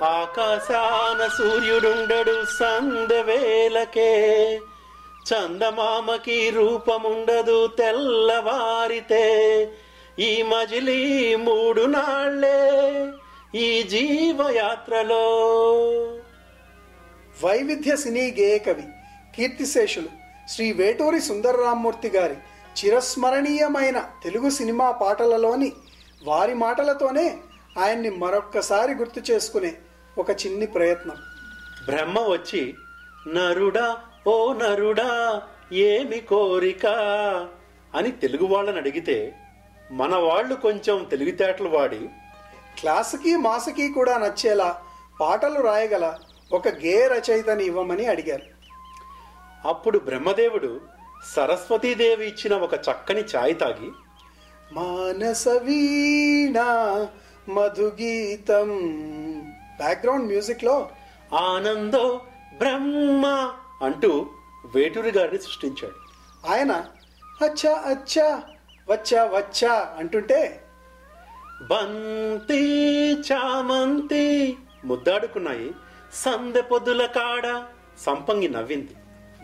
ఆకాశాన సూర్యుడుండడు సందవేలకే, చందమామకి రూపముండదు తెల్లవారితే, ఈ మజిలీ 3 నాళ్లే ఈ జీవయాత్రలో. వైవిధ్య సినీ గేయ కవి కీర్తిశేషులు శ్రీ వేటూరి సుందరరామ్మూర్తి గారి చిరస్మరణీయమైన తెలుగు సినిమా పాటలలోని వారి మాటలతోనే ఆయన్ని మరొక్కసారి గుర్తు చేసుకునే ఒక చిన్ని ప్రయత్నం. బ్రహ్మ వచ్చి నరుడా ఓ నరుడా ఏమి కోరిక అని తెలుగు వాళ్ళని అడిగితే, మన వాళ్ళు కొంచెం తెలివితేటలు వాడి క్లాసుకి మాసుకి కూడా నచ్చేలా పాటలు రాయగల ఒక గేయ రచయితని ఇవ్వమని అడిగారు. అప్పుడు బ్రహ్మదేవుడు సరస్వతీదేవి ఇచ్చిన ఒక చక్కని ఛాయ్ తాగి, మానస వీణ మధుగీతం బ్యాక్గ్రౌండ్ మ్యూజిక్ లో ఆనందో బ్రహ్మ అంటూ వేటూరి గారిని సృష్టించాడు. ఆయన అచ్చా అచ్చా వచ్చా వచ్చా అంటుంటే బంతి చామంతి ముద్దాడుకున్నాయి, సందె పొద్దుల కాడ సంపంగి నవ్వింది.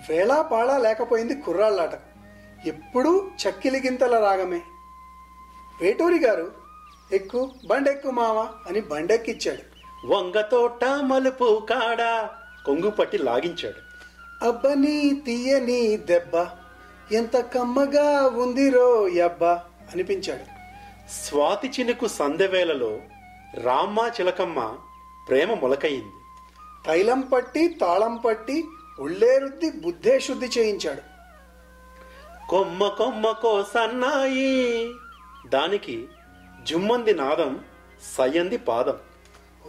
వేళా పాళా లేకపోయింది కుర్రాళ్ళాట, ఎప్పుడూ చక్కిలి గింతల రాగమే. వేటూరి గారు ఎక్కు బండెక్కు మామ అని బండెక్కిచ్చాడు. వంగతోట మలుపు కాడ కొంగు పట్టి లాగించాడు. అబ్బని తీయని దెబ్బ ఎంత కమ్మగా ఉందిరో యబ్బా అనిపించాడు. స్వాతి చినుకు సందెవేళలో రామ్మ చిలకమ్మ ప్రేమ మొలకయింది. తైలం పట్టి తాళం పట్టి ఉళ్ళేరుద్ది బుద్ధే శుద్ధి చేయించాడు. కొమ్మ కొమ్మకో సన్నాయి, దానికి జుమ్మంది నాదం సయ్యంది పాదం.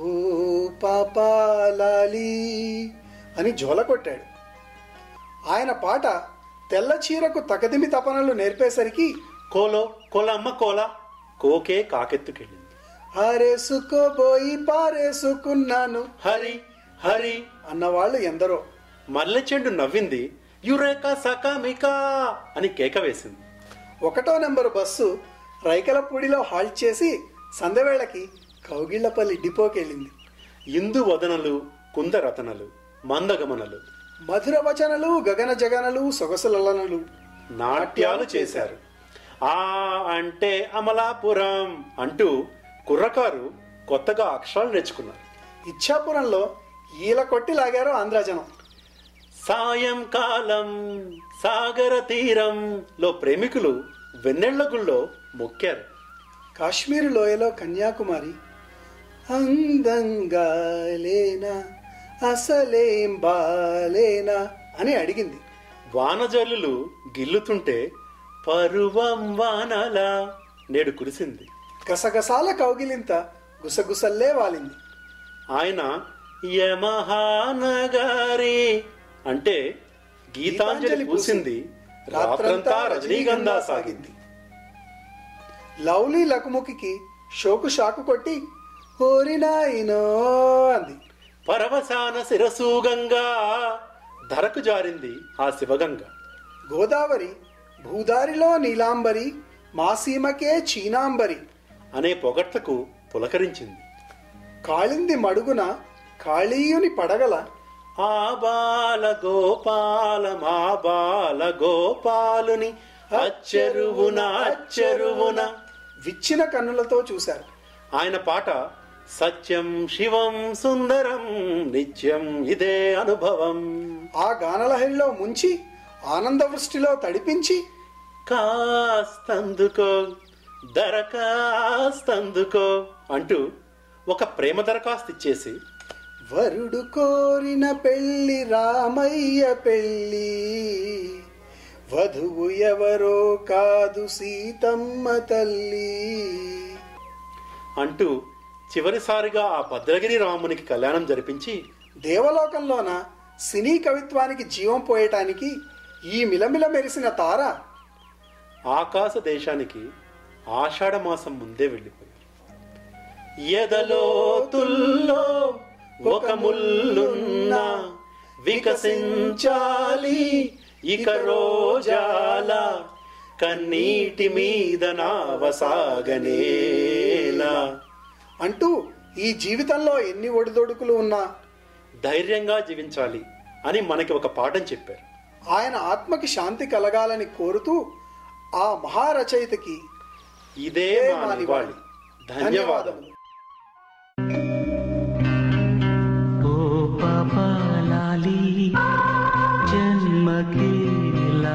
ఓ పాపాలాలి అని జోల కొట్టాడు. ఆయన పాట తెల్ల చీరకు తకదిమి తపనలు నేర్పేసరికి కోలో కోలమ్మ కోల కోకే కాకెత్తుకెళ్ళింది. ఆరేసుకోబోయి పారేసుకున్నాను హరి హరి అన్నవాళ్ళు ఎందరో. మల్లె చెండు నవ్వింది, యురేకా సకామికా అని కేక వేసింది. 1వ నెంబరు బస్సు రైకలపూడిలో హాల్ట్ చేసి సందవేళకి కౌగిళ్లపల్లి డిపోకెళ్ళింది. ఇందు వదనలు కుందరతనలు మందగమనలు మధుర వచనలు గగన జగనలు సొగసులలనలు నాట్యాలు చేశారు. ఆ అంటే అమలాపురం అంటూ కుర్రకారు కొత్తగా అక్షరాలు నేర్చుకున్నారు. ఇచ్చాపురంలో ఈల కొట్టి లాగారు ఆంధ్రజనం. సాయంకాలం సాగర తీరంలో ప్రేమికులు వెన్నెళ్ల గుళ్ళో మొక్కారు. కాశ్మీరు లోయలో కన్యాకుమారి అందంగా లేనా అసలేం బాలేనా అని అడిగింది. వానజల్లులు గిల్లుతుంటే పరువం వానలా నేడు కురిసింది. గసగసాల కౌగిలింత గుసగుసల్లే వాలింది. ఆయన యమహానగారి అంటే గీతాంజలి పూసింది, రాత్రంతా రజనీగంధా సాగింది. లవ్లీ లకుముకి షోకు షాకు కొట్టి ఓరినాయినో అంది. పరవశాన శిరసూగంగా ధరకు జారింది ఆ శివగంగ. గోదావరి భూదారిలో నీలాంబరి మాసీమకే చీనాంబరి అనే పొగడ్తకు పులకరించింది. కాళింది మడుగున కాళీయుని పడగల ఆ బాల గోపాల మా బాల గోపాలుని అచ్చెరువున అచ్చెరువున విచ్చిన కన్నులతో చూశారు. ఆయన పాట సత్యం శివం సుందరం నిత్యం ఇదే అనుభవం. ఆ గానలహరిలో ముంచి ఆనంద వృష్టిలో తడిపించి కాస్తందుకో దరఖాస్తందుకో అంటూ ఒక ప్రేమ దరఖాస్తు ఇచ్చేసి, వరుడు కోరిన పెళ్లి రామయ్య పెళ్లి వధువు ఎవరో కాదు సీతమ్మ తల్లి అంటూ చివరిసారిగా ఆ భద్రగిరి రామునికి కళ్యాణం జరిపించి దేవలోకంలోన సినీ కవిత్వానికి జీవం పోయటానికి ఈ మిలమిల మెరిసిన తార ఆకాశ దేశానికి ఆషాఢ మాసం ముందే వెళ్ళిపోయారు. ఎదలోతుల్లో ఒక ముల్లున్నా వికసించాలి ఇక రోజాల కన్నీటి మీద నావసాగనేలా అంటూ ఈ జీవితంలో ఎన్ని ఒడిదొడుకులు ఉన్నా ధైర్యంగా జీవించాలి అని మనకి ఒక పాఠం చెప్పారు. ఆయన ఆత్మకి శాంతి కలగాలని కోరుతూ ఆ మహారచయితకి ఇదే మా నివాళి. ధన్యవాదములు.